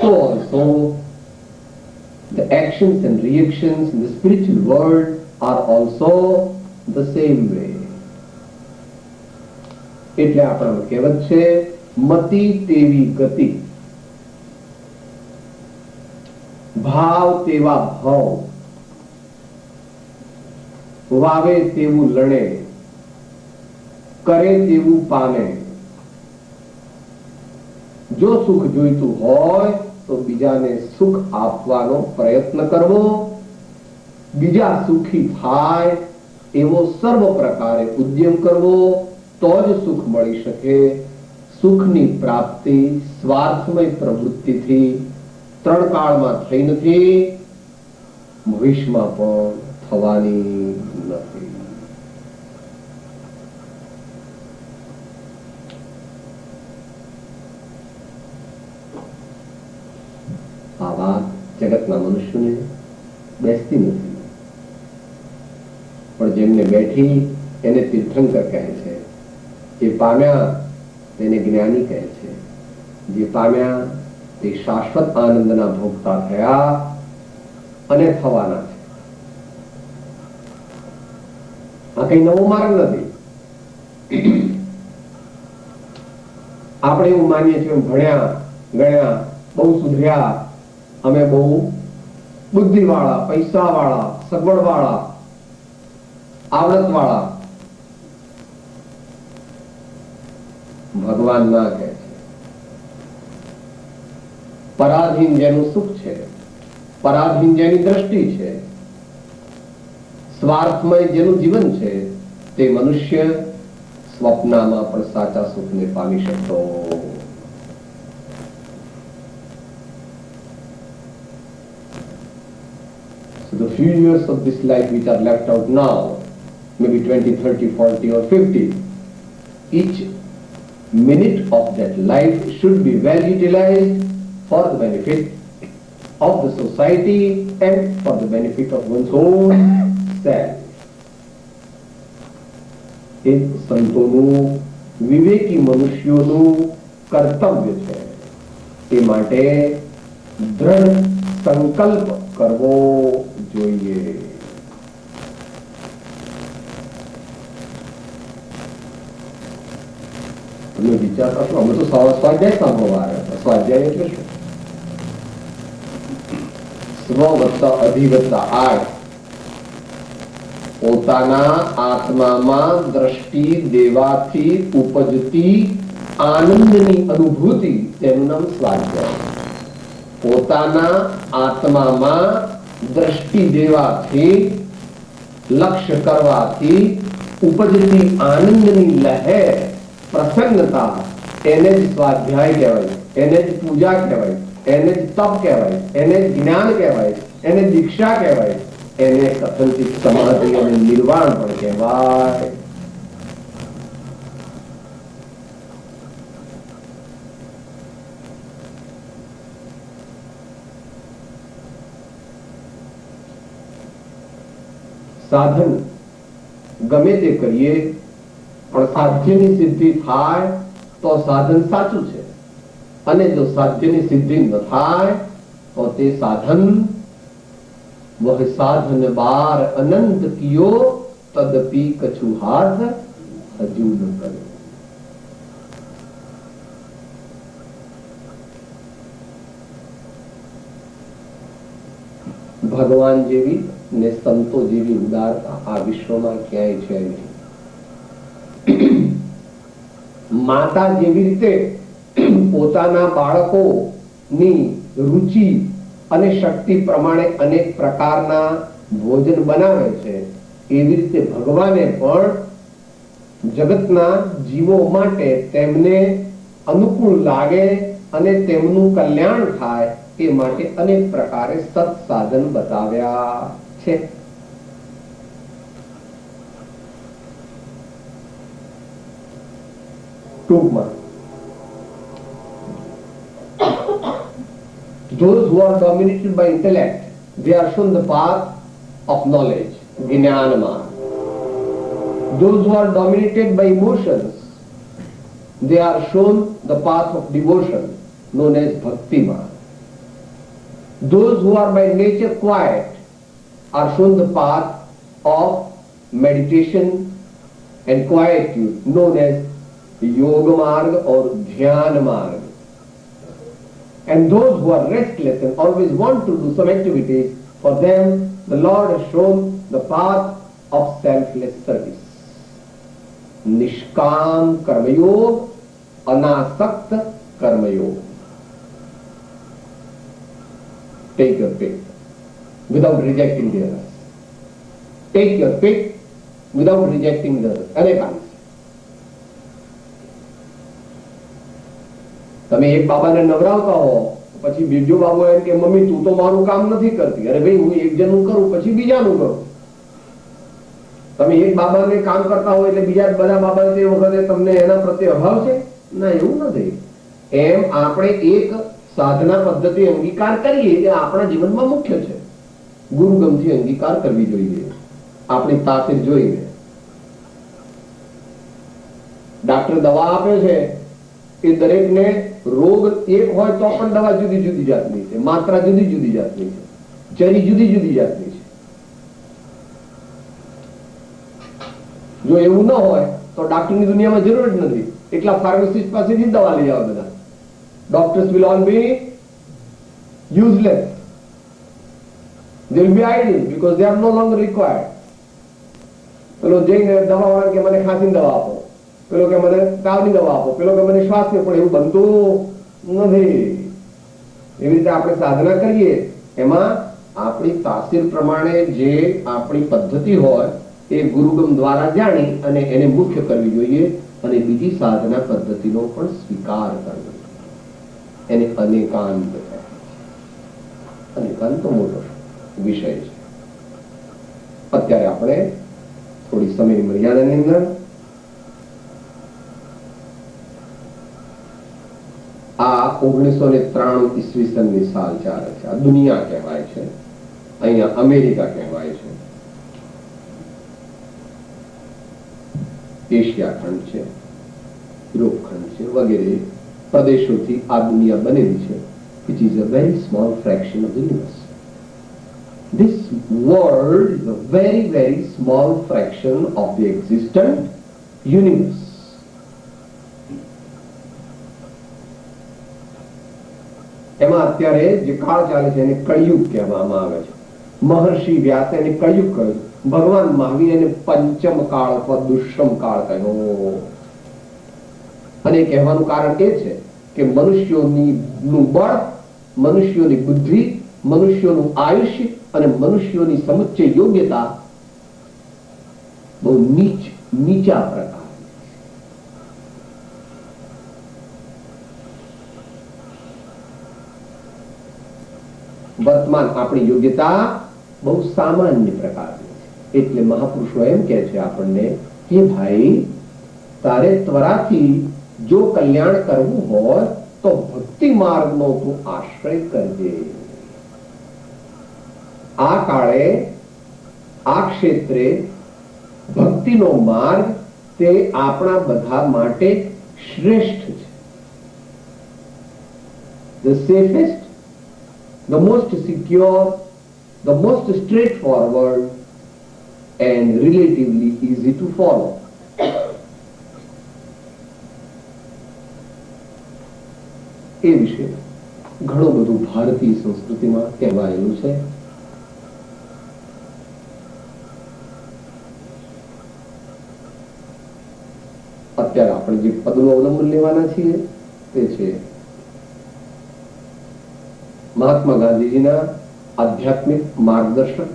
So also the actions and reactions in the spiritual world are also the same way. એટલે આપણામાં કહેવત છે, મતિ તેવી ગતિ, ભાવ તેવા ભાવ, વાવે તેવું લણે, કરે તેવું પામે. જો સુખ જોઈતું હોય તો બીજાને સુખ આપવાનો પ્રયત્ન કરવો, બીજા સુખી થાય એવો સર્વ પ્રકારે ઉદ્યમ કરવો, તો જ સુખ મળી શકે. સુખની પ્રાપ્તિ સ્વાર્થમય પ્રવૃત્તિથી ત્રણ કાળમાં થઈ નથી, ભવિષ્યમાં પણ થવાની નથી. આ વાત જગતના મનુષ્યોને બેસતી નથી, પણ જેમને બેઠી એને તીર્થંકર કહે છે. જે પામ્યા તેને જ્ઞાની કહે છે. જે પામ્યા તે શાશ્વત આનંદના ભોગતા થયા અને થવાના છે. આ કઈ નવો માર્ગ નથી. આપણે એવું માનીએ છીએ ભણ્યા ગણ્યા, બહુ સુધર્યા, અમે બહુ બુદ્ધિ વાળા, પૈસા વાળા, સગવડ વાળા, આવડત વાળા. ભગવાન ના કહે છે, પરાધીન જેનું સુખ છે, પરાધીન જેની દ્રષ્ટિ છે, સ્વાર્થમય જેનું જીવન છે, તે મનુષ્ય સ્વપ્નમાં પણ સાચા સુખને પામી શકતો. So the few years of this life which are left out now, maybe 20, 30, 40 or 50, each minute of that life should be well utilized for the benefit of the society and for the benefit of one's own self. એ સંતોનું, વિવેકી મનુષ્યોનું કર્તવ્ય છે. એ માટે દ્રઢ સંકલ્પ કરવો જોઈએ. તમે વિચારતા છો, અમે તો સ્વાધ્યાય સાંભળવા આવ્યા હતા. સ્વાધ્યાય એટલે શું? સ્વ વત્તા અધિવત્તા આય, પોતાના આત્મામાં દ્રષ્ટિ દેવાથી ઉપજતી આનંદની અનુભૂતિ, તેનું નામ સ્વાધ્યાય. પોતાના આત્મામાં દ્રષ્ટિ દેવાથી, લક્ષ્ય કરવાથી ઉપજતી આનંદની લહેર, પ્રસન્નતા, એને જ સ્વાધ્યાય કહેવાય, એને જ પૂજા કહેવાય, એને જ તપ કહેવાય, એને જ જ્ઞાન કહેવાય, એને દીક્ષા કહેવાય, એને કથનથી સમાધિ અને નિર્વાણ પણ કહેવાય. સાધન ગમે તે કરીએ પણ સાધ્યની સિદ્ધિ થાય તો સાધન સાચું છે, અને જો સાધ્યની સિદ્ધિ ન થાય તો તે સાધન વહ સાધન બાર અનંત કિયો, તદપી કછુ હાથ હજુ ન કર્યો. ભગવાન જેવી ને સંતો જેવી ઉદારતા આ વિશ્વમાં ક્યાંય છે નહીં. માતા જેવી રીતે પોતાના બાળકોની રુચિ અને શક્તિ પ્રમાણે અનેક પ્રકારના ભોજન બનાવે છે, એવી રીતે ભગવાને પણ જગતના જીવો માટે તેમને અનુકૂળ લાગે અને તેમનું કલ્યાણ થાય એ માટે અનેક પ્રકારે સત્સાધન બતાવ્યા છે. ટૂંકમાં those who are dominated by intellect, they are shown the path of knowledge, jnana marg. Those who are dominated by emotions, they are shown the path of devotion, known as bhakti marg. Those who are by nature quiet are shown the path of meditation and quietude, known as Yoga Marg or Dhyana Marg. And those who are restless and always want to do some activities, for them the Lord has shown the path of selfless service. Nishkam Karmayog, Anasakt Karmayog. Take your pick without rejecting the others. Take your pick without rejecting the others. અનેકાંશ. તમે એક બાબાને નવરાવતા હો, પછી બીજો બાબો એમ કે mummy તું તો મારું કામ નથી કરતી. અરે ભાઈ હું એક જણનું કરું પછી બીજાનું કરું. તમે એક બાબાને કામ કરતા હો એટલે બીજા બધા બાબા તે વખતે તમને એના પ્રત્યે અભાવ છે? ના, એવું નથી. એમ આપણે એક સાધના પદ્ધતિ અંગીકાર કરીએ એ આપણા જીવનમાં મુખ્ય છે. ગુરુગમથી અંગીકાર કરવી જોઈએ, આપણી તાસીર જોઈને. ડાક્ટર દવા આપે છે એ દરેકને રોગ એક હોય તો પણ દવા જુદી જુદી જાતની છે, માત્રા જુદી જુદી જાતની છે, ચરી જુદી જુદી જાતની છે. જો એવું ન હોય તો ડાક્ટરની દુનિયામાં જરૂર જ નથી. એટલા ફાર્માસિસ્ટ પાસેથી દવા લઈ આવો બધા. Doctors will all be useless. They will be idle because they are no longer required. પેલો જઈને દવા વાળા કે મને ખાંસીની દવા આપો, પેલો કે મને તાવની દવા આપો, પેલો કે મને શ્વાસની, પણ એવું બનતું નથી. એવી રીતે આપણે સાધના કરીએ એમાં આપણી તાસીર પ્રમાણે જે આપણી પદ્ધતિ હોય એ ગુરુગમ દ્વારા જાણી અને એને મુખ્ય કરવી જોઈએ અને બીજી સાધના પદ્ધતિનો પણ સ્વીકાર કરવો. એને અનેકાંત કહેવાય. અનેકાંત તો મોટો વિષય છે. અત્યારે આપણે થોડી સમયની મર્યાદાની અંદર આ 1993 ઈસવીસનની સાલ ચાલે છે. આ દુનિયા કહેવાય છે, અહીંયા અમેરિકા કહેવાય છે, એશિયા ખંડ છે, યુરોપ ખંડ છે, વગેરે પ્રદેશોથી આ દુનિયા બનેલી છે. which is a very small fraction of the universe. This world is a very, very small fraction of the existent universe. એમાં અત્યારે જે કાળ ચાલે છે એને કળિયુગ કહેવામાં આવે છે. મહર્ષિ વ્યાસે એને કળિયુગ કહ્યું. ભગવાન મહાવીર એને પંચમ કાળ અથવા દુષ્મ કાળ કહ્યો. અને કહેવાનું કારણ એ છે કે મનુષ્યોનું બળ, મનુષ્યોની બુદ્ધિ, મનુષ્યોનું આયુષ્ય અને મનુષ્યોની સમુચ્ચય યોગ્યતા બહુ નીચા પ્રકાર. વર્તમાન આપણી યોગ્યતા બહુ સામાન્ય પ્રકારની છે. એટલે મહાપુરુષો એમ કહે છે આપણને, હે ભાઈ, તારે ત્વરાથી જો કલ્યાણ કરવું હોય તો ભક્તિ માર્ગનો તું આશ્રય કરજે. આ કાળે આ ક્ષેત્રે ભક્તિનો માર્ગ તે આપણા બધા માટે શ્રેષ્ઠ છે. The safest, the most secure, the most straightforward and relatively easy to follow. એ વિશે ઘણું બધું ભારતીય સંસ્કૃતિમાં કહેવાયેલું છે. અત્યારે આપણે જે પદનું અવલંબન લેવાના છીએ તે છે મહાત્મા ગાંધીજીના આધ્યાત્મિક માર્ગદર્શક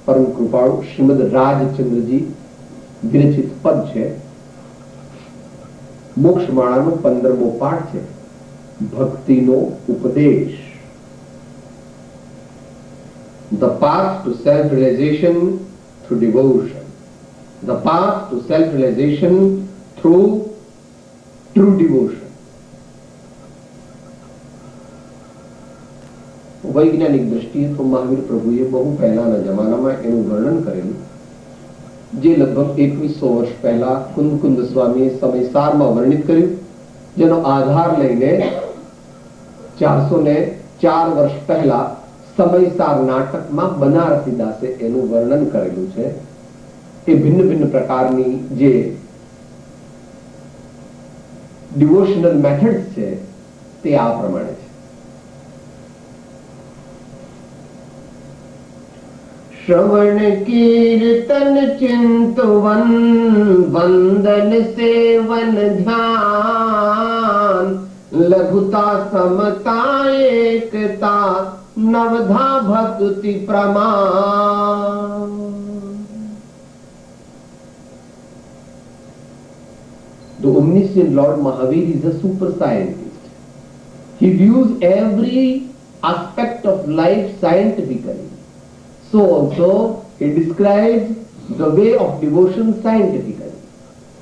પરમ કૃપાળુ શ્રીમદ રાજચંદ્રજી વિરચિત પદ છે. મોક્ષમાળાનો 15મો પાઠ છે, ભક્તિનો ઉપદેશ. The path to self-realization through devotion. The path to self-realization through true devotion. વૈજ્ઞાનિક દ્રષ્ટિએ તો મહાવીર પ્રભુએ બહુ પહેલાના જમાનામાં એનું વર્ણન કરેલું, જે લગભગ 2100 વર્ષ પહેલા કુંદ સ્વામીએ સમયસારમાં વર્ણિત કર્યું, જેનો આધાર લઈને 400 ને 4 વર્ષ પહેલા સમયસાર નાટકમાં બનારસી દાસે એનું વર્ણન કરેલું છે. એ ભિન્ન ભિન્ન પ્રકારની જે ડિવોશનલ મેથડ્સ છે તે આ પ્રમાણે છે. श्रवण कीर्तन चिंतवन वंदन सेवन ध्यान लघुता समता एकता नवधा भक्ति प्रमाण. The omniscient Lord Mahavir is a super scientist. He views every aspect of life scientifically. So also he describes the way of devotion scientifically.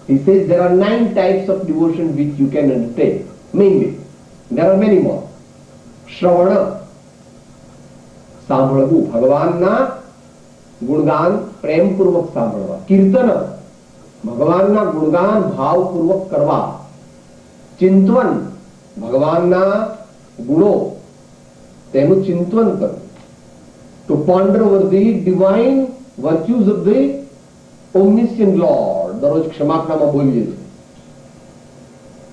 He says there are 9 types of devotion which you can undertake. Mainly, there are many more. Shravana, સાંભળવું, ભગવાનના ગુણગાન પ્રેમપૂર્વક સાંભળવા. કીર્તન, ભગવાનના ગુણગાન ભાવપૂર્વક કરવા. ચિંતન, ભગવાનના ગુણો તેનું ચિંતન કરવું. To ponder over the divine virtues of the omniscient Lord. દરરોજ ક્ષમાપનામાં બોલીએ છીએ.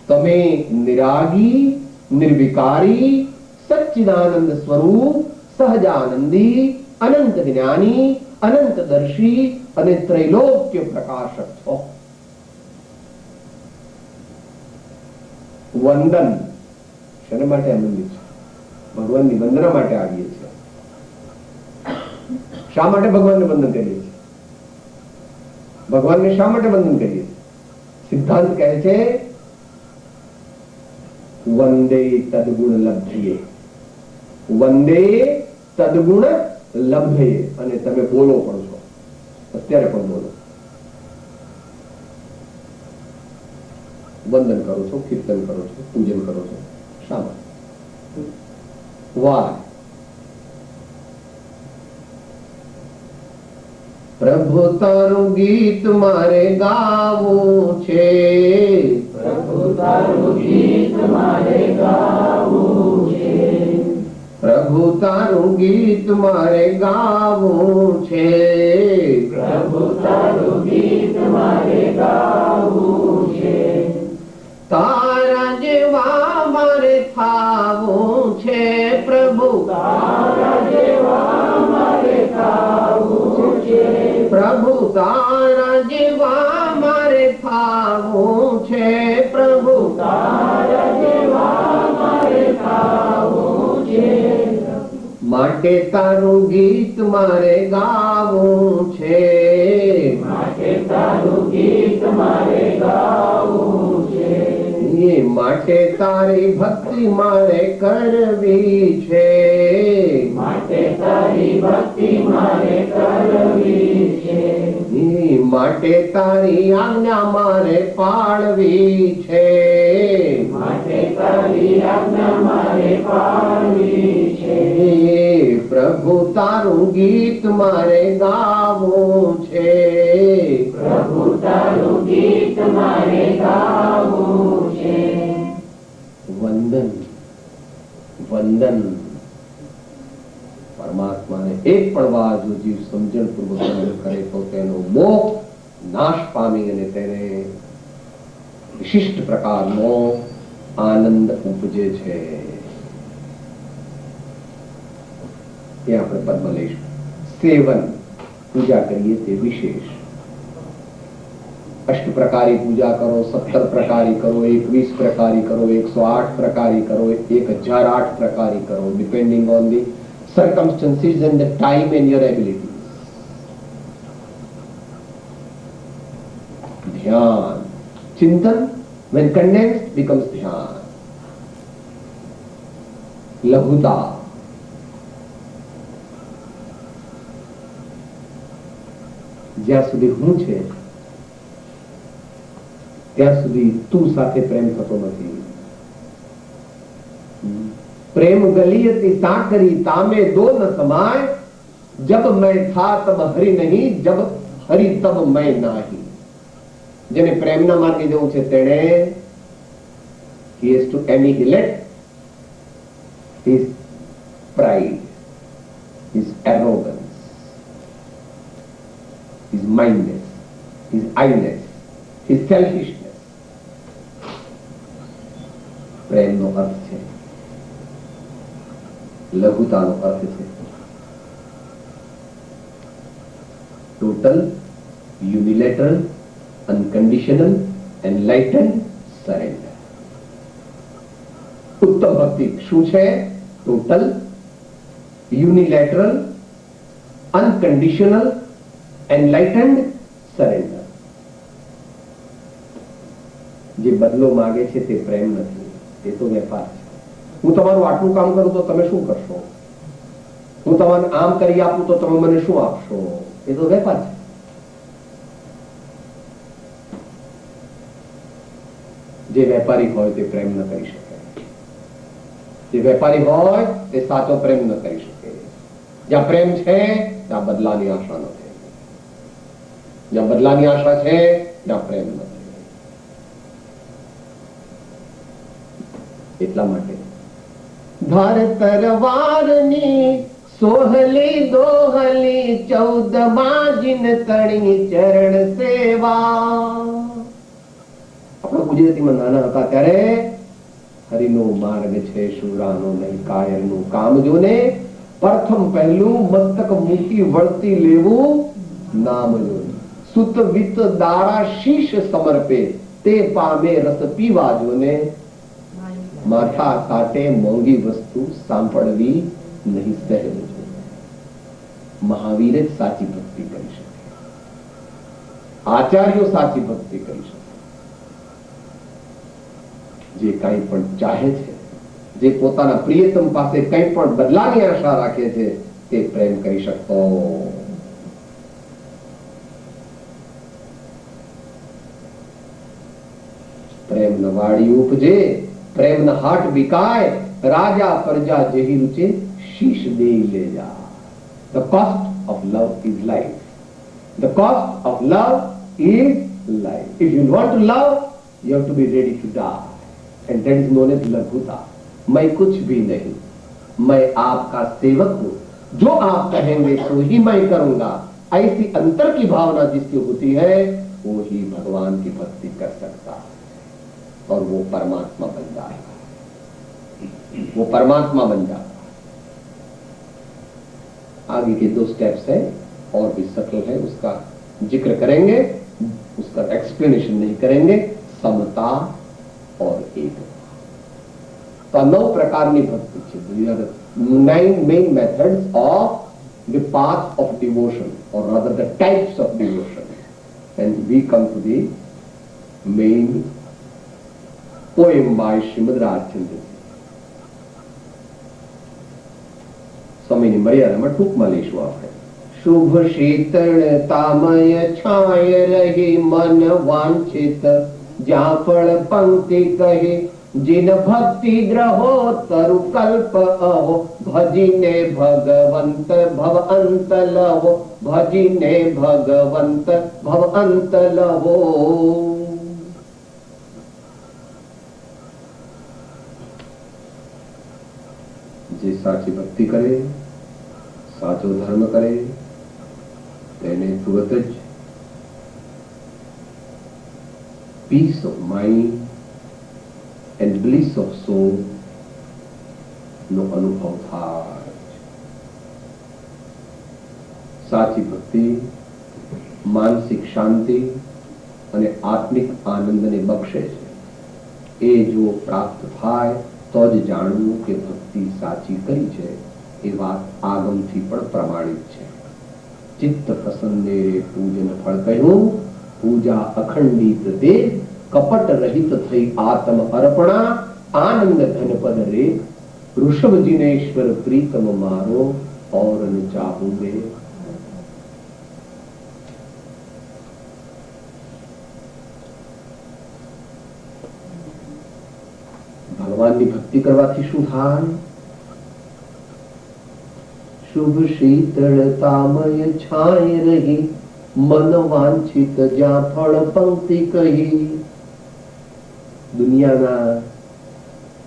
તમે નિરાગી, નિર્વિકારી, સચ્ચિદાનંદ સ્વરૂપ, સહજાનંદી, અનંત જ્ઞાની, અનંતદર્શી અને ત્રૈલોક્ય પ્રકાશક છો. વંદન શેના માટે આનંદિત છે? ભગવાનની વંદના માટે આવીએ છીએ. શા માટે ભગવાનને વંદન કરીએ છીએ? ભગવાનને શા માટે વંદન કરીએ છીએ? સિદ્ધાંત કહે છે વંદે તદગુણ લભ્યે. વંદે તદગુણ લભ્યે. અને તમે બોલો પણ છો, અત્યારે પણ બોલો. વંદન કરો છો, કીર્તન કરો છો, પૂજન કરો છો. શા માટે? વાહ. પ્રભુ તારું ગીત મારે ગાવું છે. પ્રભુ તારું ગીત મારે ગાવું છે. પ્રભુ તારું ગીત મારે ગાવું છે. પ્રભુ તારું ગીત મારે ગાવું છે. તારા જેવા મારે થાવું છે. પ્રભુ તારા જેવા મારે થાવું છે. પ્રભુ તારા જેવા મારે થાવું છે. પ્રભુ તારા જેવા મારે થાવું છે. માટે તારું ગીત મારે ગાવું છે. માટે તારું ગીત મારે ગાવું છે. માટે તારી ભક્તિ મારે કરવી છે. માટે તારી ભક્તિ મારે કરવી છે. માટે તારી આજ્ઞા મારે પાળવી છે. માટે તારી આજ્ઞા મારે પાળવી છે. પ્રભુ તારું ગીત મારે ગાવું છે. પ્રભુ તારું ગીત મારે ગાવું છે. વંદન, વંદન. પરમાત્માને એક પણ વાર જો જીવ સમજણપૂર્વક વંદન કરે તો તેનો મોહ નાશ પામી અને તેને વિશિષ્ટ પ્રકારનો આનંદ ઉપજે છે. એ આપણે પદ્મ લઈશું. સેવન, પૂજા કરીએ તે વિશેષ. અષ્ટ પ્રકારી પૂજા કરો, 17 પ્રકારી કરો, 21 પ્રકારી કરો, 108 પ્રકારી કરો, 1008 પ્રકારી કરો, depending on the circumstances and the time and your abilities. Dhyan, chintan, when condensed becomes dhyan. Laghuta, જ્યાં સુધી હું છે ત્યાં સુધી તું સાથે પ્રેમ થતો નથી. प्रेम गलियति साकरी तामे दो न समाय. जब मैं था तब हरि नहीं, जब हरि तब मैं नाही. જેને પ્રેમના માર્ગે જવું છે તેણે he has to annihilate his pride, his arrogance, his mindness, his I-ness, his selfishness. પ્રેમનો અર્થ છે લઘુતાનો અર્થ છે total, unilateral, unconditional, enlightened surrender. ઉત્તમ ભક્તિ શું છે? Total, unilateral, unconditional, enlightened surrender. જે બદલો માંગે છે તે પ્રેમ નથી, એ તો વેપાર છે. હું તમારું આટલું કામ કરું તો તમે શું કરશો? હું તમને આમ કરી આપું તો તમે મને શું આપશો? એ તો વેપાર છે. જે વેપારી હોય તે પ્રેમ ન કરી શકે. જે વેપારી હોય તે સાચો પ્રેમ ન કરી શકે. જ્યાં પ્રેમ છે ત્યાં બદલાની આશા નથી. જ્યાં બદલાની આશા છે ત્યાં પ્રેમ નથી. એટલા માટે ધાર તરવારની સોહલી દોહલી 14 બાજીન તણી ચરણ સેવા. આપણે ગુજરાતીમાં નાના હતા ત્યારે હરિનો માર્ગ છે શુરાનો નહીં કાયરનું કામ જોને. પ્રથમ પહેલું મસ્તક મૂકી વળતી લેવું નામ જોને. સુત વિત દાડા શીશ સમર્પે તે પામે રસ પીવા જોને. માથા કાટે મોંઘી વસ્તુ સાંભળવી નહીં સહેજ. મહાવીર જ સાચી ભક્તિ કરી શકે. આચાર્યો સાચી ભક્તિ કરી શકે. જે કંઈ પણ ચાહે છે, જે પોતાના પ્રિયતમ પાસે કંઈ પણ બદલાની આશા રાખે છે, તે પ્રેમ કરી શકતો. પ્રેમ નવાડી ઉપજે, પ્રેમના હાટ વિકાય, રાજા પ્રજા જેહી રૂચે શીશ દે લે જા. The cost of love is life. The cost of love is life. If you want to love, you have to be ready to die. And that is known as लघुता. मैं कुछ भी नहीं, मैं आपका सेवक हूं. जो आप कहेंगे तो ही मैं करूंगा. ऐसी अंतर की भावना जिसकी होती है वो ही भगवान की भक्ति कर सकता है और वो परमात्मा बन जाएगा. वो परमात्मा बन जाता. आगे के 2 स्टेप्स है और भी सटल है, उसका जिक्र करेंगे, उसका एक्सप्लेनेशन नहीं करेंगे. समता और एकता. तो 9 प्रकारनी भक्ति છે. 9 main methods of the path of devotion, or rather the types of devotion. And we come to the main poem by Srimad Rajchandra. સમયની મર્યાદામાં ટૂંકમાં લઈશું આપણે. શુભ શીતળતામય છાય રહી મન વાંછિત જ્યાં ફળ પંક્તિ કહી जिन भक्ति ग्रहो तरु कल्प अहो भजिने भगवंत भव अंत लहो भजिने भगवंत भव अंत लहो. જે સાચી ભક્તિ કરે, સાચો ધર્મ કરે, તેને તુરત જ peace of mind and bliss of soul નો અનુભવ થાય. સાચી ભક્તિ માનસિક શાંતિ અને આત્મિક આનંદને બક્ષે છે. એ જો પ્રાપ્ત થાય તો જ જાણવું કે ભક્તિ સાચી કરી છે. એ વાત આગમથી પણ પ્રમાણિત છે. ચિત્ત પ્રસન્ને પૂજન ફળ કહ્યું, પૂજા અખંડિત દે કપટ રહિત થઈ આત્મ અર્પણા આનંદ ધનપદ રે ઋષભ જીનેશ્વર પ્રીતમ મારો और न चाहूंगे. ભગવાનની ભક્તિ કરવાથી શું થાય? શુભ શીતળતામય છાય રહી મન વાંછિત જ્યાં ફળ પંક્તિ કહી. દુનિયાના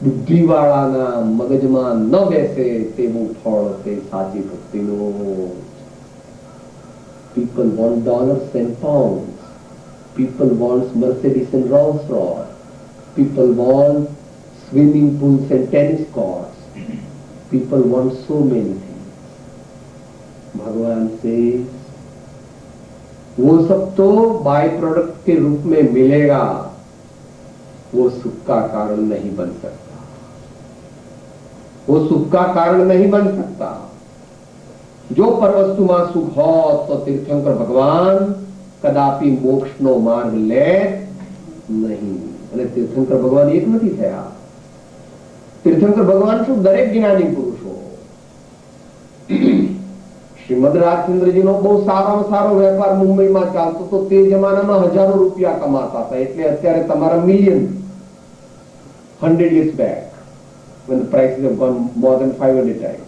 બુદ્ધિવાળાના મગજમાં ન બેસે તેવું ફળ તે સાચી ભક્તિનું. People want dollars and pounds. People want Mercedes and Rolls Royce. People want swimming pools and tennis courts. People want so many things. भगवान से वो सब तो बाय प्रोडक्ट के रूप में मिलेगा, वो सुख का कारण नहीं बन सकता. वो सुख का कारण नहीं बन सकता. जो परवस्तुમાં સુખ હોત તો તીર્થંકર ભગવાન કદાપि મોક્ષનો માર્ગ લે નહીં. અને તીર્થંકર ભગવાન એક નથી થયા. તીર્થંકર ભગવાન શું દરેક જ્ઞાની પુરુષો. શ્રીમદ રાજચંદ્રજીનો બહુ સારામાં સારો વેપાર મુંબઈમાં ચાલતો તો તે જમાનામાં હજારો રૂપિયા કમાતા હતા. એટલે અત્યારે તમારા million 100 years back when the prices have gone more than 500 times.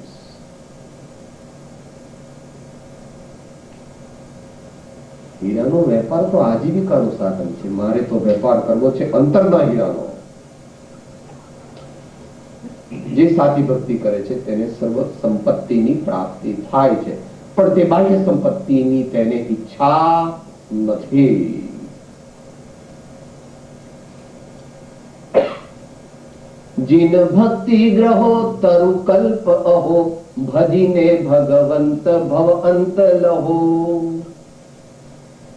હીરાનો વેપાર તો આજીવિકાનું સાધન છે. મારે તો વેપાર કરવો છે અંતરના હીરાનો. જે સાચી ભક્તિ કરે છે તેને સર્વ સંપત્તિની પ્રાપ્તિ થાય છે, પણ તે બાહ્ય સંપત્તિની તેને ઈચ્છા નથી. જીન ભક્તિ ગ્રહો તરુ કલ્પ અહો, ભજીને ભગવંત ભવ અંત લહો.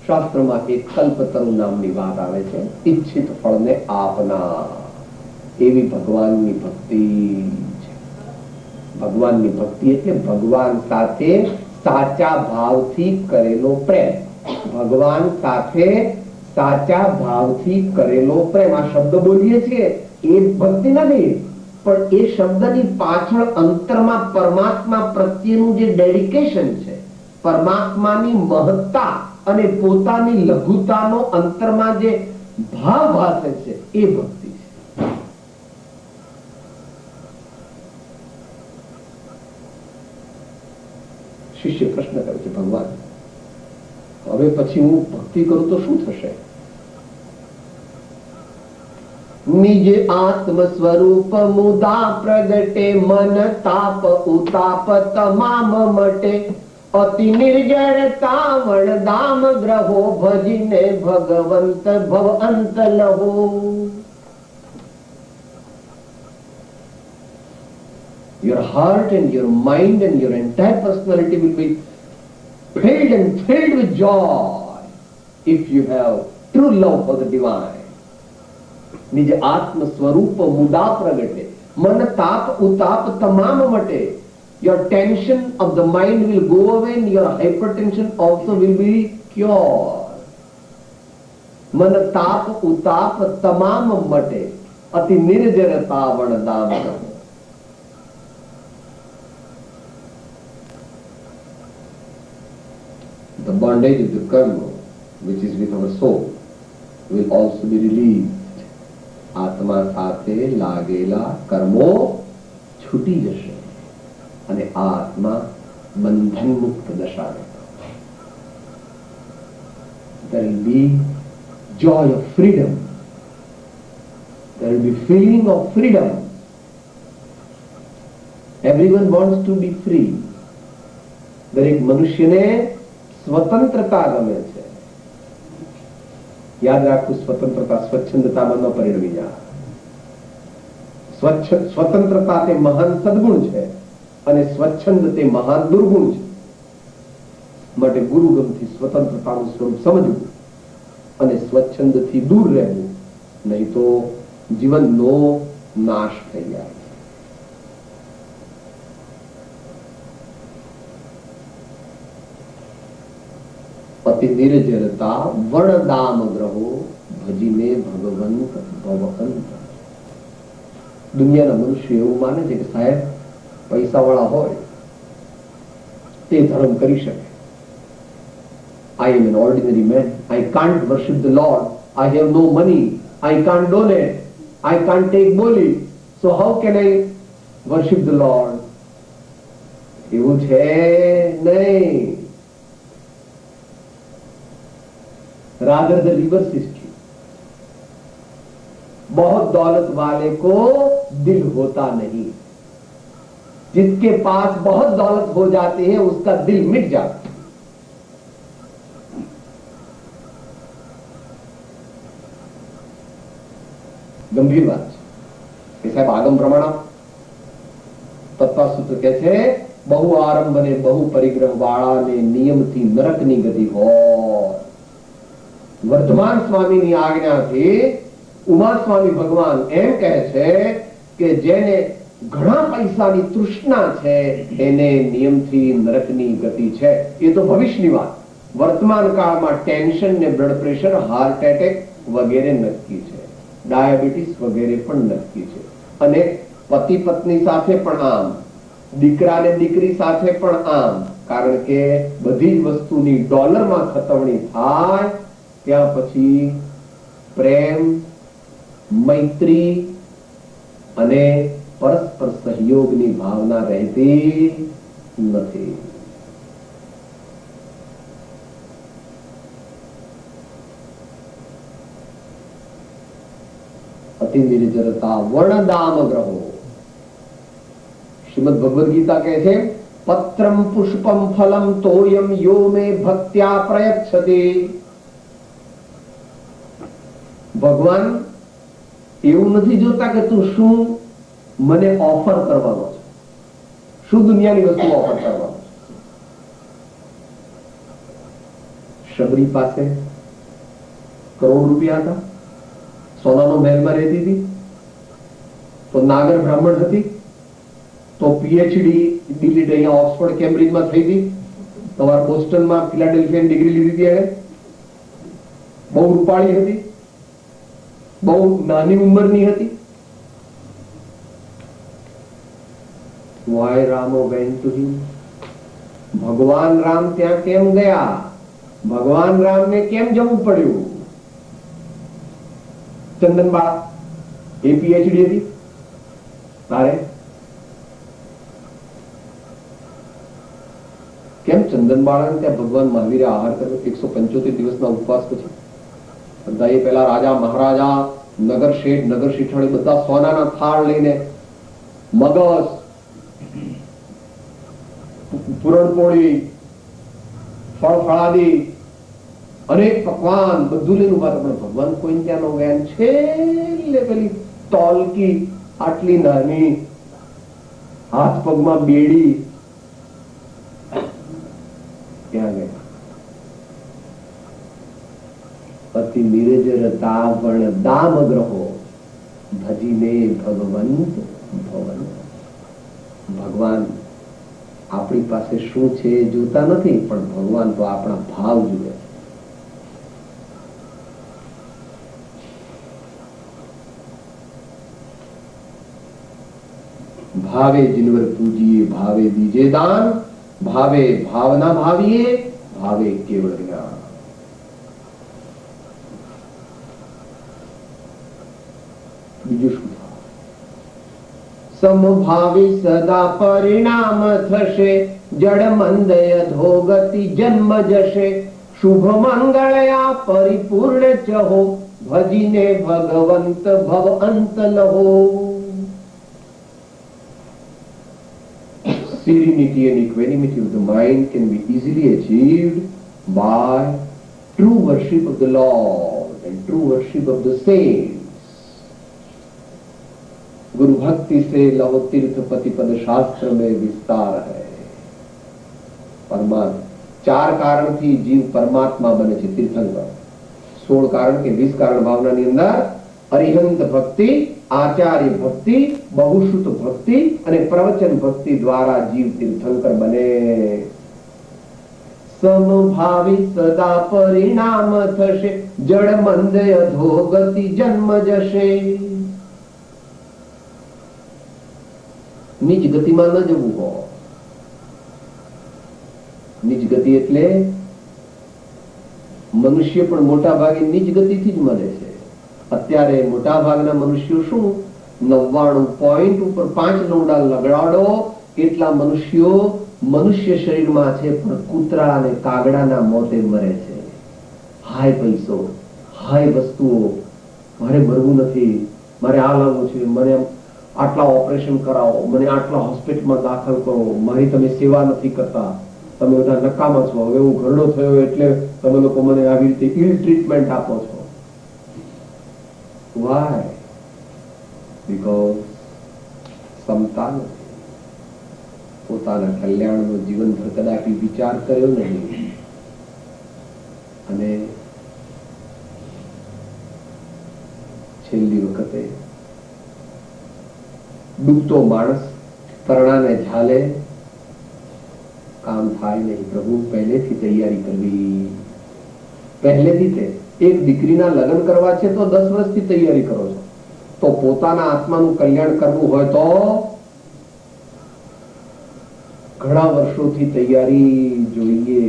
શાસ્ત્રમાં એક કલ્પતરુ નામની વાત આવે છે. ઈચ્છિત ફળને આપના એવી ભગવાનની ભક્તિ છે. ભગવાનની ભક્તિ એટલે ભગવાન સાથે સાચા ભાવથી કરેલો પ્રેમ. ભગવાન સાથે સાચા ભાવથી કરેલો પ્રેમ. આ શબ્દ બોલીએ છીએ એ ભક્તિ નથી, પણ એ શબ્દની પાછળ અંતરમાં પરમાત્મા પ્રત્યેનું જે ડેડિકેશન છે, પરમાત્માની મહત્તા અને પોતાની લઘુતાનો અંતરમાં જે ભાવ ભાસે છે એ ભક્તિ છે. શિષ્ય પ્રશ્ન કરે છે, ભગવાન હવે પછી હું ભક્તિ કરું તો શું થશે? નિજ આત્મ સ્વરૂપ મુદા પ્રગટે, મન તાપ ઉતાપ તમામ મટે. અતિ નિર્જરતા વણદામ ગ્રહો, ભજીને ભગવંત ભવ અંત લહો. Your heart and your mind and your entire personality will be filled and filled with joy if you have true love for the divine. નિજ આત્મ સ્વરૂપ મુદા પ્રગટે, મન તાપ ઉતાપ તમામ મટે. Your tension of the mind will go away and your hypertension also will be cured. मन ताप उताप तमाम मटे, अति निर्जरता वणदाम रहो. The bondage of the karma which is with our soul will also be released. આત્મા સાથે લાગેલા કર્મો છૂટી જશે અને આ આત્મા બંધન મુક્ત દશા. There will be joy of freedom. There will be feeling of freedom. Everyone wants to be free. દરેક મનુષ્યને સ્વતંત્રતા ગમે છે. યાદ રાખવું, સ્વતંત્રતા સ્વચ્છંદતામાં ન પરિણમી જાય. સ્વતંત્રતા તે મહાન સદગુણ છે અને સ્વચ્છંદ તે મહાન દુર્ગુણ છે. માટે ગુરુગમથી સ્વતંત્રતાનું સ્વરૂપ સમજવું અને સ્વચ્છંદથી દૂર રહેવું, નહીં તો જીવનનો નાશ થઈ જાય. અતિ નિર્જરતા વણદામ ગ્રહો, ભજીને ભગવંત ભવંત. દુનિયાના મનુષ્ય એવું માને છે કે સાહેબ પૈસા વાળા હોય તે ધર્મ કરી શકે. I am an ordinary man. I can't worship the Lord. I have no money. I can't donate. I can't take boli. So how can I worship the Lord? એવું છે નહીં. Rather the reverse is true. बहुत दौलत वाले को दिल होता नहीं। जिसके पास बहुत दौलत हो जाती है उसका दिल मिट जाता है। ગંભીર વાત છે કે સાહેબ આગમ પ્રમાણ તત્વસૂત્ર કહે છે બહુ આરંભ અને બહુ પરિગ્રહ વાળાને નિયમથી નરકની ગતિ હોય. વર્ધમાન સ્વામીની આજ્ઞાથી ઉમા સ્વામી ભગવાન એમ કહે છે કે જેને ઘણા પૈસાની તૃષ્ણા છે એને નિયમથી નરકની ગતિ છે. એ તો ભવિષ્યની વાત. વર્તમાન કાળમાં ટેન્શન ને બ્લડ પ્રેશર, હાર્ટ એટેક વગેરે નક્કી છે, ડાયાબિટીસ વગેરે પણ નક્કી છે. અને પતિ પત્ની સાથે પણ આમ, દીકરા ને દીકરી સાથે પણ આમ. કારણ કે બધી જ વસ્તુની ડોલરમાં ખતવણી થાય ત્યાં પછી પ્રેમ, મૈત્રી અને પરસ્પર સહયોગની ભાવના રહેતી નથી. અતિ નિર્જરતા વર્ણદામ ગ્રહો. શ્રીમદ ભગવદ ગીતા કહે છે પત્રમ પુષ્પમ ફલમ તોયમ યો મે ભક્ત્યા પ્રયચ્છતે. ભગવાન એવું નથી જોતા કે તું શું મને ઓફર કરવાનો છે, શું દુનિયાની વસ્તુ ઓફર કરવાનો છે. શબરી પાસે કરોડ રૂપિયા હતા, સોનાનો મહેલમાં રહેતી હતી, તો નાગર બ્રાહ્મણ હતી, તો પીએચડી ડિલીટ અહીંયા ઓક્સફર્ડ કેમ્બ્રિજમાં થઈ હતી, તમારા બોસ્ટનમાં ફિલાડેલ્ફિયા ડિગ્રી લીધી હતી, એને બહુ રૂપાળી હતી, બહુ નાની ઉંમરની હતી. Why Rama went to him? ભગવાન રામ ત્યાં કેમ ગયા? ભગવાન રામને કેમ જવું પડ્યું? ચંદનબાળા એ પીએચડી હતી તારે કેમ ચંદનબાળાને ત્યાં ભગવાન મહાવીરે આહાર કર્યો 175 દિવસના ઉપવાસ પછી? બધાએ પેલા રાજા મહારાજા, નગર શેઠ, નગર શેઠાણી બધા સોનાના થાળ લઈને મગજ, પૂરણપોળી, ફળફળાદી, અનેક પકવાન બધું લઈને ઉભા. પણ ભગવાન કોઈ ત્યાંનો જ્ઞાન છેલ્લે પેલી તોલકી આટલી નાની, હાથ પગમાં બેડી, ત્યાં ગયા. અતિ નિર્જરતા વર્ણ દામ ગ્રહો ભજીને ભગવંત ભવન. ભગવાન આપણી પાસે શું છે એ જોતા નથી, પણ ભગવાન તો આપણા ભાવ જુએ. ભાવે જીનવર પૂજીએ, ભાવે દીજે દાન, ભાવે ભાવના ભાવીએ, ભાવે કેવળ જ્ઞાન. બીજું શું? સમભાવી સદા પરિણામ થશે, જડ મંદય ધોગતિ જન્મ જશે. શુભ મંગળયા પરિપૂર્ણ ચહો, ભજીને ભગવંત ભવ અંત લહો. Serenity and equanimity of the mind can be easily achieved by true worship of the Lord and true worship of the saints. गुरु भक्ति से लव तीर्थ पति पद शास्त्र में विस्तार है. परमात्मा 4 कारण थी जीव परमात्मा बने છે તીર્થંકર. 16 કારણ કે 20 કારણ ભાવનાની અંદર અરિહંત ભક્તિ, આચાર્ય ભક્તિ, બહુશ્રુત ભક્તિ અને પ્રવચન ભક્તિ દ્વારા જીવ તીર્થંકર બને. સમભાવી સદા પરિણામ થશે, જડ મંદય ધોગતિ જન્મ જશે. નીચ ગતિમાં ન જવું હોય. નીચ ગતિ એટલે મનુષ્ય પણ મોટા ભાગે નીચ ગતિથી જ મળે છે. અત્યારે મોટા ભાગના મનુષ્યો શું 99 પોઈન્ટ ઉપર 5 નોડા લગાડો એટલા મનુષ્યો મનુષ્ય શરીરમાં છે, પણ કૂતરા અને કાગડાના મોતે મરે છે. હાય પૈસો, હાય વસ્તુઓ, મારે મરવું નથી, મારે આ લાવવું છે, મને આટલા ઓપરેશન કરાવો, મને આટલા હોસ્પિટલમાં દાખલ કરો, મારી તમે સેવા નથી કરતા, તમે બધા નકામા છો, હવે હું ઘરડો થયો એટલે તમે લોકો મને આવી રીતે ઇલ ટ્રીટમેન્ટ આપો છો. વાય? બીકોઝ ક્ષમતા નથી. પોતાના કલ્યાણનો જીવનભર કદાપી વિચાર કર્યો નહીં અને છેલ્લી વખતે ડૂબતો માણસ પરણાને ઝાલે, કામ થાય નહીં. પ્રભુ પહેલેથી તૈયારી કરવી, પહેલેથી તે એક દીકરીના લગ્ન કરવા છે તો 10 વર્ષથી તૈયારી કરો છો, તો પોતાના આત્માનું કલ્યાણ કરવું હોય તો ઘણા વર્ષોથી તૈયારી જોઈએ,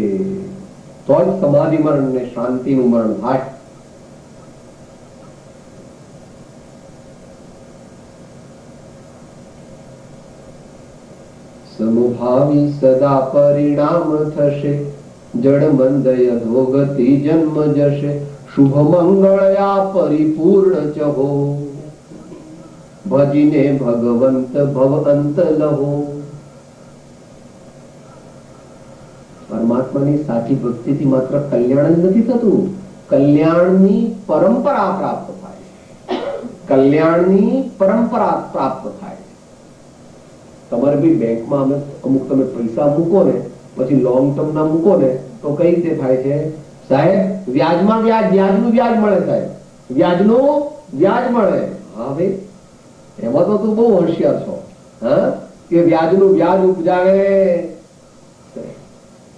તો જ સમાધિ મરણ ને શાંતિનું મરણ થાય. સમભાવી સદા પરિણામ થશે, જડ મંદય ધોગતિ જન્મ જશે, શુભ મંગળયા પરિપૂર્ણ ચહો, ભજીને ભગવંત ભવ અંત લહો. પરમાત્માની સાચી ભક્તિથી માત્ર કલ્યાણ જ નથી થતું, કલ્યાણની પરંપરા પ્રાપ્ત થાય, કલ્યાણની પરંપરા પ્રાપ્ત થાય. તમારે બી બેંકમાં અમુક તમે પૈસા મૂકો ને, પછી લોંગ ટર્મ ના મૂકો ને, તો કઈ રીતે થાય છે સાહેબ? વ્યાજમાં વ્યાજ, વ્યાજનું વ્યાજ મળે સાહેબ, વ્યાજનું વ્યાજ મળે. હા ભાઈ, એમાં તો તું બહુ હોશિયાર છો, હા, કે વ્યાજનું વ્યાજ ઉપજાવે.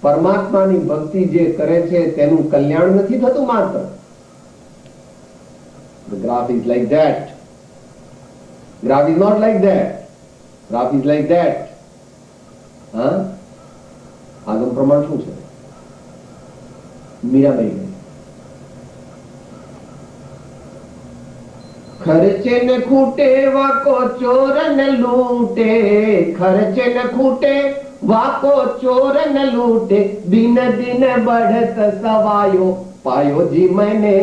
પરમાત્માની ભક્તિ જે કરે છે તેનું કલ્યાણ નથી થતું માત્ર. The graph is like that. Graph is not like that. Graph is like that. હા, આગમ પ્રમાણ શું છે? મીરાબાઈ ખર્ચે ન ખૂટે વાકો ચોર ન લૂટે, ખર્ચે ન ખૂટે વાકો ચોર ન લૂटे, दिन दिन बढ़त सवायो पायो जी मैंने,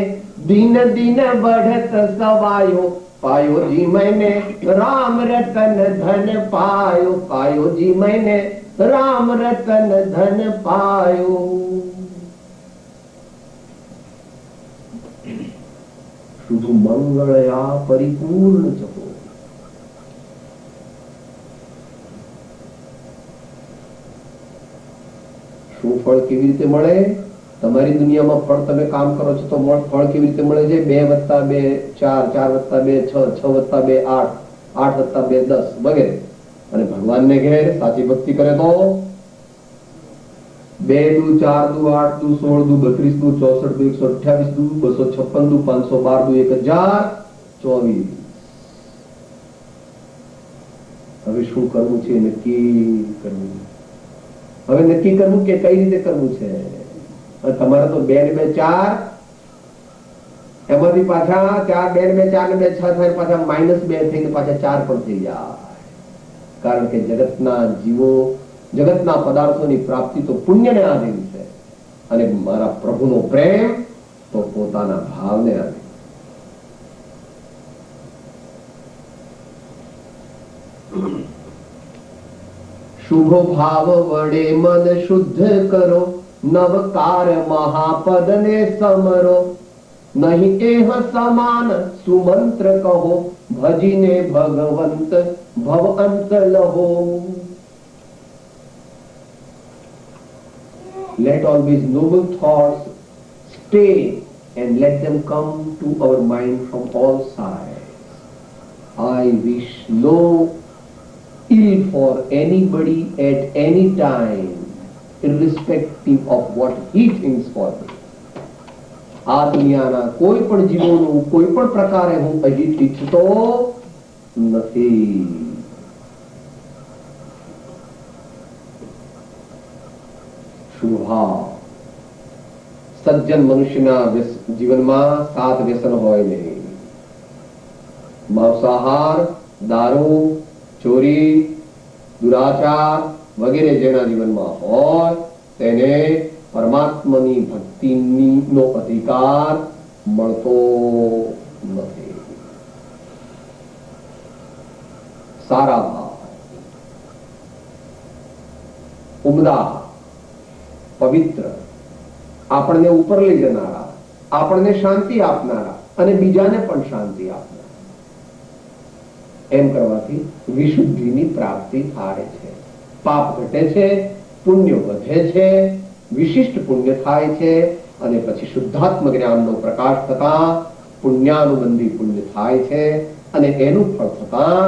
दिन दिन बढ़त सवायो पायो जी मैंने, राम रतन धन पायो, पायो जी मैंने राम रतन धन पायो. शुभ मंगलया परिपूर्ण चको. શું ફળ કેવી રીતે મળે? તમારી દુનિયામાં ફળ તમે કામ કરો છો તો ફળ કેવી રીતે મળે છે? 2 + 2 4, 4 + 2 6, 6 + 2 8, 8 + 2 10 વગેરે. અને ભગવાનને ઘેર સાચી ભક્તિ કરે તો 2 દુ 4 દુ 8 દુ 16 દુ 32 દુ 64 દુ 128 દુ 256 દુ 512 દુ 1024. હવે શું કરવું છે? નક્કી કરવું. હવે નક્કી કરવું કે કઈ રીતે કરવું છે. તમારે તો 2 ને 2 4, એમાંથી પાછા 4 2 ને 2 4 ને 2 6 થાય, પાછા -2 થઈને પાછા 4 પણ થઈ જાય. કારણ કે જગતના જીવો, જગતના પદાર્થોની પ્રાપ્તિ તો પુણ્યને આધીન છે, અને મારા પ્રભુનો પ્રેમ તો પોતાના ભાવને આધીન. શુભ ભાવ વડે મન શુદ્ધ કરો, નવકાર મહાપદ ને સમરો, નહીં એહ સમાન સુમંત્ર કહો, ભજીને ભગવંત ભવ અંત લહો. Let all these noble thoughts stay and let them come to our mind from all sides. I wish no ill for anybody at any time, irrespective of what he thinks for me. આ દુનિયાના કોઈ પણ જીવોનું કોઈ પણ પ્રકારે હું અહિત ઈચ્છતો નથી. શુભા સજ્જન મનુષ્યના જીવનમાં 7 વ્યસન હોય નહીં. માંસાહાર, દારૂ, ચોરી, દુરાચાર વગેરે જેના જીવનમાં હોય તેને પરમાત્માની ભક્તિનો અધિકાર મળતો નથી. સારા ભાવ, ઉમદા, પવિત્ર, આપણને ઉપર લઈ જનારા, આપણને શાંતિ આપનારા અને બીજાને પણ શાંતિ આપનારા. એમ કરવાથી વિશુદ્ધિની પ્રાપ્તિ થાય છે. પાપ ઘટે છે, પુણ્ય વધે છે, વિશિષ્ટ પુણ્ય થાય છે અને પછી શુદ્ધાત્મ જ્ઞાનનો પ્રકાશ થતા પુણ્યાનુબંધી પુણ્ય થાય છે અને એનું ફળ થતા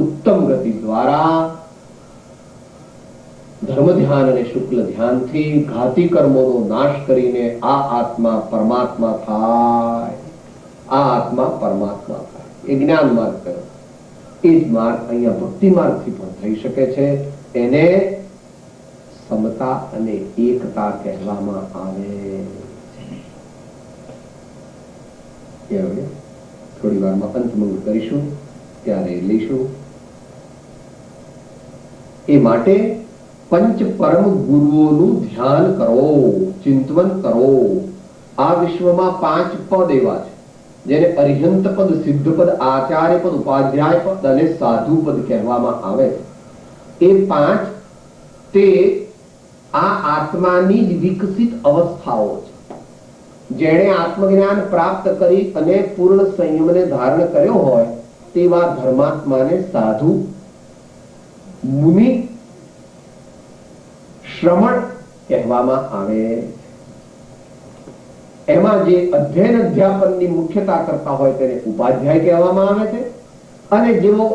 ઉત્તમ ગતિ દ્વારા ધર્મ ધ્યાન અને શુક્લ ધ્યાનથી ઘાતી કર્મોનો નાશ કરીને આ આત્મા પરમાત્મા થાય. આ આત્મા પરમાત્મા થાય. એ જ્ઞાન માર્ગ કર્યો. એ જ માર્ગ અહીંયા ભક્તિ માર્ગથી પણ થઈ શકે છે. એને સમતા અને એકતા કહેવામાં આવે. એ હવે થોડી વારમાં અંતમંગ કરીશું, ત્યારે લઈશું. એ માટે પંચ પરમ ગુરુઓનું ધ્યાન કરો, ચિંતન કરો. આ વિશ્વમાં 5 પદ એવા છે જેને અરિહંત પદ, સિદ્ધ પદ, આચાર્ય પદ, ઉપાધ્યાય પદ અને સાધુ પદ કહેવામાં આવે છે. એ 5 તે આ આત્માની જ વિકસિત અવસ્થાઓ છે. જેણે આત્મજ્ઞાન પ્રાપ્ત કરી અને પૂર્ણ સંયમને ધારણ કર્યો હોય તેવા ધર્માત્માને સાધુ, મુનિ, શ્રમણ કહેવામાં આવે. એમાં જે અધ્યયન અધ્યાપનની મુખ્યતા કરતા હોય તેને ઉપાધ્યાય કહેવામાં આવે છે અને જેઓ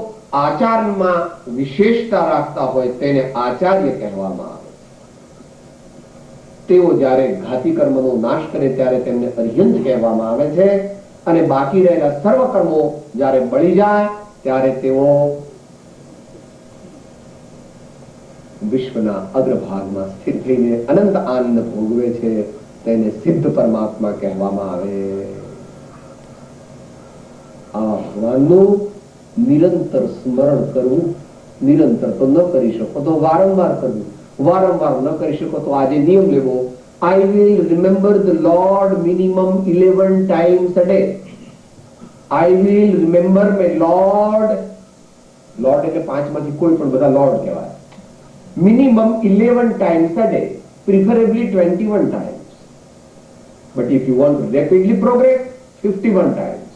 આચારમાં વિશેષતા રાખતા હોય તેને આચાર્ય કહેવામાં આવે. તેઓ જ્યારે ઘાતી કર્મનો નાશ કરે ત્યારે તેમને અરિહંત કહેવામાં આવે છે અને બાકી રહેલા સર્વ કર્મો જ્યારે બળી જાય ત્યારે તેઓ વિશ્વના અગ્રભાગમાં સ્થિત થઈને અનંત આનંદ ભોગવે છે. તેને સિદ્ધ પરમાત્મા કહેવામાં આવે. આ ભગવાનનું નિરંતર સ્મરણ કરવું. નિરંતર તો ન કરી શકો તો વારંવાર કરવું. વારંવાર ન કરી શકો તો આજે નિયમ લેવો, I will remember the Lord minimum 11 times a day. I will remember my Lord. Lord એટલે 5 માંથી કોઈ પણ, બધા Lord કહેવાય. Minimum 11 times a day, preferably 21 times. But if you want to rapidly progress, 51 times.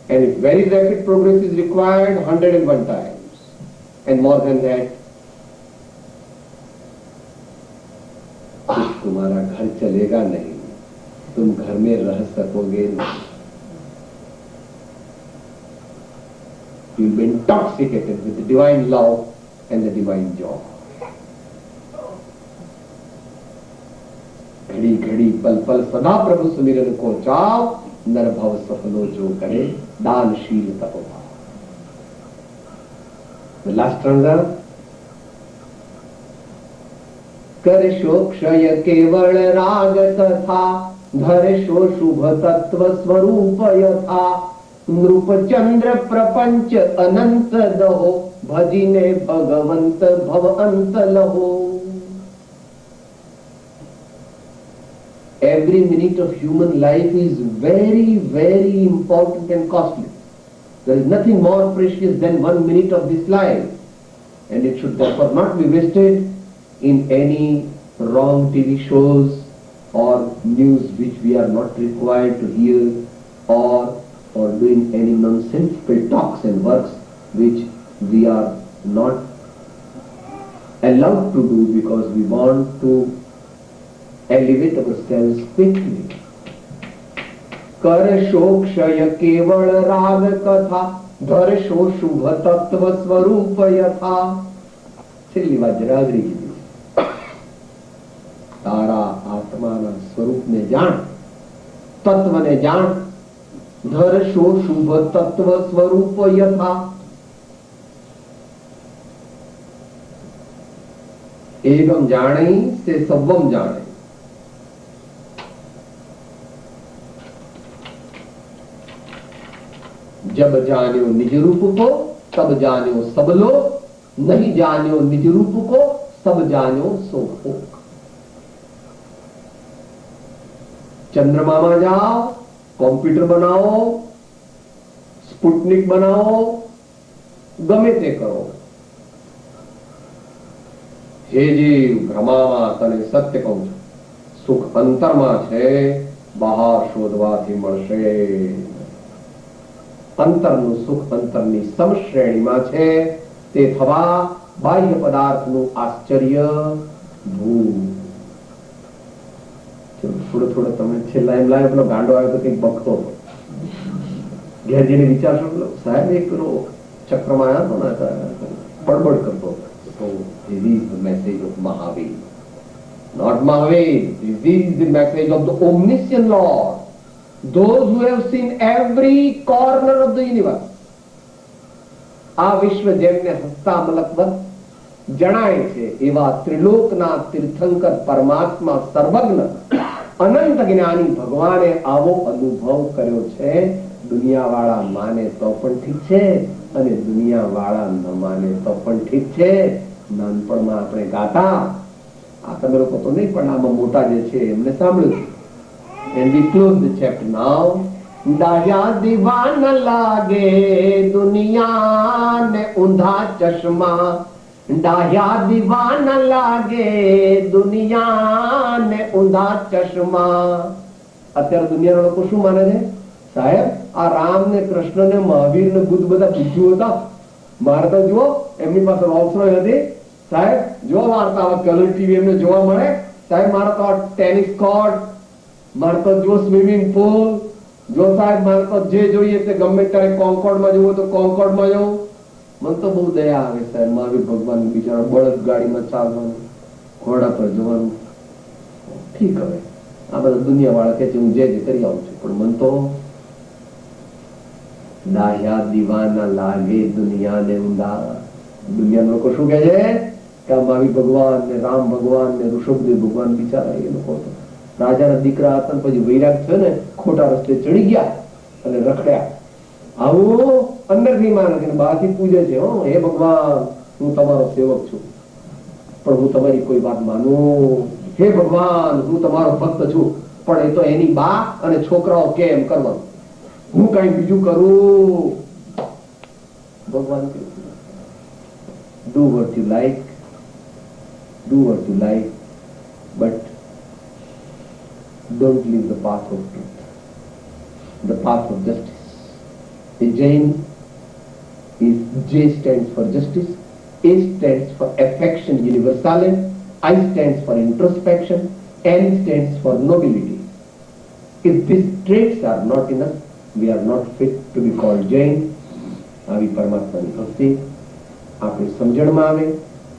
And if very rapid progress is required, 101 times. And more than that, तुम्हारा घर चलेगा नहीं, तुम घर में रह सकोगे नहीं. You will be intoxicated with the divine love and the divine joy. घड़ी घड़ी पल पल सदा प्रभु सुमिरन को चाव, नर भव सफलो जो करे दानशील तपोभाव. The last stanza. कर शो क्षय केवल राग तथा, धर शो शुभ तत्व स्वरूप यथा, नृप चंद्र प्रपंच अनंत दहो, भजिने भगवंत भव अंत लहो. Every minute of human life is very, very important and costly. There is nothing more precious than 1 minute of this life, and it should therefore not be wasted in any wrong TV shows or news which we are not required to hear, or doing any nonsensical talks and works which we are not allowed to do because we want to elevate ourselves quickly. कर show क्षय केवल राग कथा, धर show शुभ तत्व स्वरूप यथा. છેલ્લી વાત જરા અઘરી કીધી. તારા આત્માના સ્વરૂપને જાણ, તત્વને જાણ. ધર શો શુભ તત્વ સ્વરૂપ યથા. एवं जाने से सवम जाने. जब जान्यो निज रूप को तब जान्यो सब लोग, नहीं जान्यो निज रूप को सब जान्यो सो भोग. चंद्रमा में जाओ, कंप्यूटर बनाओ, સ્પુટનિક બનાવો, ગમે તે કરો. હે જીવ, ભ્રમામાં તને સત્ય કહું છું, સુખ અંતરમાં છે, બહાર શોધવાથી મળશે. અંતરનું સુખ અંતરની સમશ્રેણીમાં છે, તે થવા બાહ્ય પદાર્થનું આશ્ચર્ય ભૂ. થોડો તમે છેલ્લા એમ લાગે પેલો ગાંડો આવ્યો તો કઈક બકતો હતો. ઘેર જઈને વિચારશો સાહેબ એક પેલો ચક્રમાં આવ્યો હતો ને બડબડ કરતો હતો. So this is the message of Mahavir. Not Mahavir. This is the message of the omniscient Lord. Those who have seen every corner of the universe. આ વિશ્વ જેમને હસ્તા મલકવત જણાય છે એવા ત્રિલોકના તીર્થંકર પરમાત્મા સર્વજ્ઞ અનંત જ્ઞાની ભગવાને આવો અનુભવ કર્યો છે. દુનિયાવાળા માને તો પણ ઠીક છે અને દુનિયાવાળા ન માને તો પણ ઠીક છે. નાનપણમાં આપણે ગાતા, આ તમે લોકો તો નહીં પણ આમાં મોટા જે છે એમને સાંભળ્યું. And we close the chapter now. ડાયા દીવાન લાગે દુનિયાને ઊંધા ચશ્મા, ડાયા દીવાન લાગે દુનિયાને ઊંધા ચશ્મા. અત્યારે દુનિયાના લોકો શું માને છે? સાહેબ આ રામ ને કૃષ્ણ ને મહાવીર ને બુદ્ધ બધા બુદ્ધિઓ હતા. મારે તો જુઓ એમની પાસે રોલ્સ રોય હતી. સાહેબ જો વાર્તા કલર ટીવી એમને જોવા મળે. સાહેબ મારે તો ટેનિસ કોર્ટ, મારે તો જો સ્વિમિંગ પુલ, જો સાહેબ મારે તો જે જોઈએ તે ગમે ત્યારે કોન્કોર્ડમાં જવું તો કોન્કોર્ડમાં જવું. મને તો બહુ દયા આવે સાહેબ. મહાવીર ભગવાન બિચારા બળદ ગાડીમાં ચાલવાનું, ઘોડા પર જવાનું. ઠીક, હવે આ બધા દુનિયા વાળા કે છે હું જે કરી આવું છું, પણ મન તો ડાહ્યા દીવાના લાગે દુનિયાને ઊંધા. દુનિયાના લોકો શું કહે છે કે આ મહાવીર ભગવાન ને રામ ભગવાન ને ઋષભદેવ ભગવાન બિચારા એ લોકો રાજાના દીકરા હતા, પછી વૈરાગ થયો ને ખોટા રસ્તે ચડી ગયા અને રખડ્યા. આવું અંદરથી માને છે, બહારથી પૂજે છે. હે ભગવાન હું તમારો સેવક છું, પણ હું તમારી કોઈ વાત માનું. હે ભગવાન હું તમારો ભક્ત છું, પણ એ તો એની બા અને છોકરાઓ કેમ કરવાનું, હું કઈ બીજું કરું. ભગવાન do what you like, but don't leave the path of truth, the path of justice. The Jain is J stands for justice, A stands for affection universalis, I stands for introspection, N stands for nobility. If these traits are not enough, we are not fit to be called Jain. આવી પરમાત્માની ભક્તિ આપણી સમજણમાં આવે,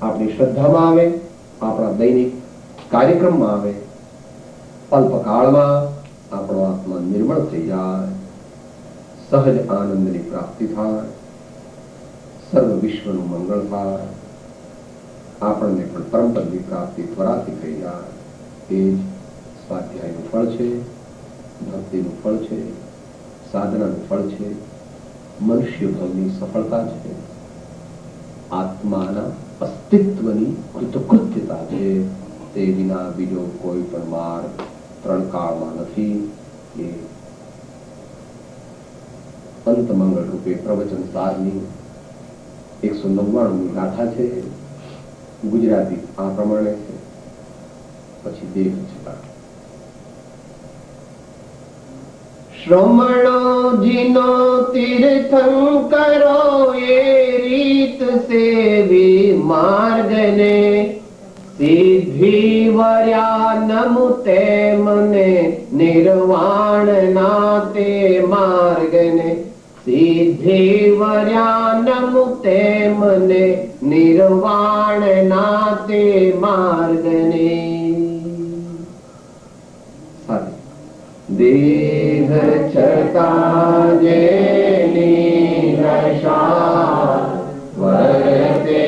આપણી શ્રદ્ધામાં આવે, આપણા દૈનિક કાર્યક્રમમાં આવે. અલ્પકાળમાં આપણો આત્મા નિર્મળ થઈ જાય, સહજ આનંદની પ્રાપ્તિ થાય, સર્વ વિશ્વનું મંગળ થાય, આપણને પણ પરમપદની પ્રાપ્તિ ત્વરાથી થઈ જાય. એ જ સ્વાધ્યાયનું ફળ છે, ભક્તિનું ફળ છે, સાધનાનું ફળ છે, મનુષ્ય ભવની સફળતા છે, આત્માના અસ્તિત્વની કૃતકૃત્યતા છે. તે વિના બીજો કોઈ પણ માર્ગ ત્રણ કાળમાં નથી. એ અંત મંગળ રૂપે પ્રવચન સારની 199મી ગાથા છે. ગુજરાતી આ પ્રમાણે છે, પછી દેહ છે. શ્રમણોજીનો તીર્થંકરો એ રીત સેવી માર્ગને, સિદ્ધિ વર્યા નમુતે મને નિર્વાણ નાતે માર્ગને, સિદ્ધિ વર્યા નમુતે મને નિર્વાણ નાતે માર્ગને. દેહ છતાં જેની નશા વર્તે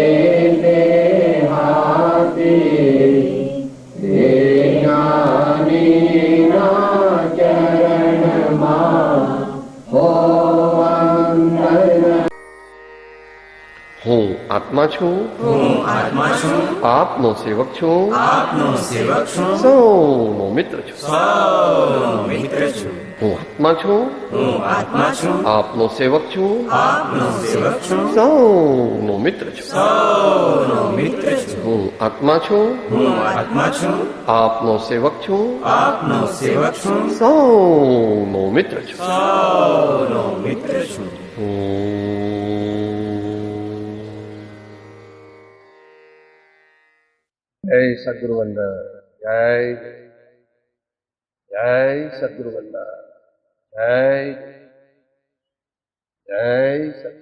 દેહાતે, તે જ્ઞાનીના ચરણમાં હો અંતર. હું આત્મા છું, આપનો સેવક છું, આપનો સેવક છું, સૌનો મિત્ર છું. સૌનો મિત્ર છું. હું આત્મા છું, હું આત્મા છું, આપનો સેવક છું, આપનો સેવક છું, સૌનો મિત્ર છું. સૌનો મિત્ર છું. હું આત્મા છું, હું આત્મા છું, આપનો સેવક છું, આપનો સેવક છું, સૌનો મિત્ર છું. સૌનો મિત્ર છું. જય સદગુરુ વંદન. જય જય સદગુરુ વંદન. જય જય સદગુરુ.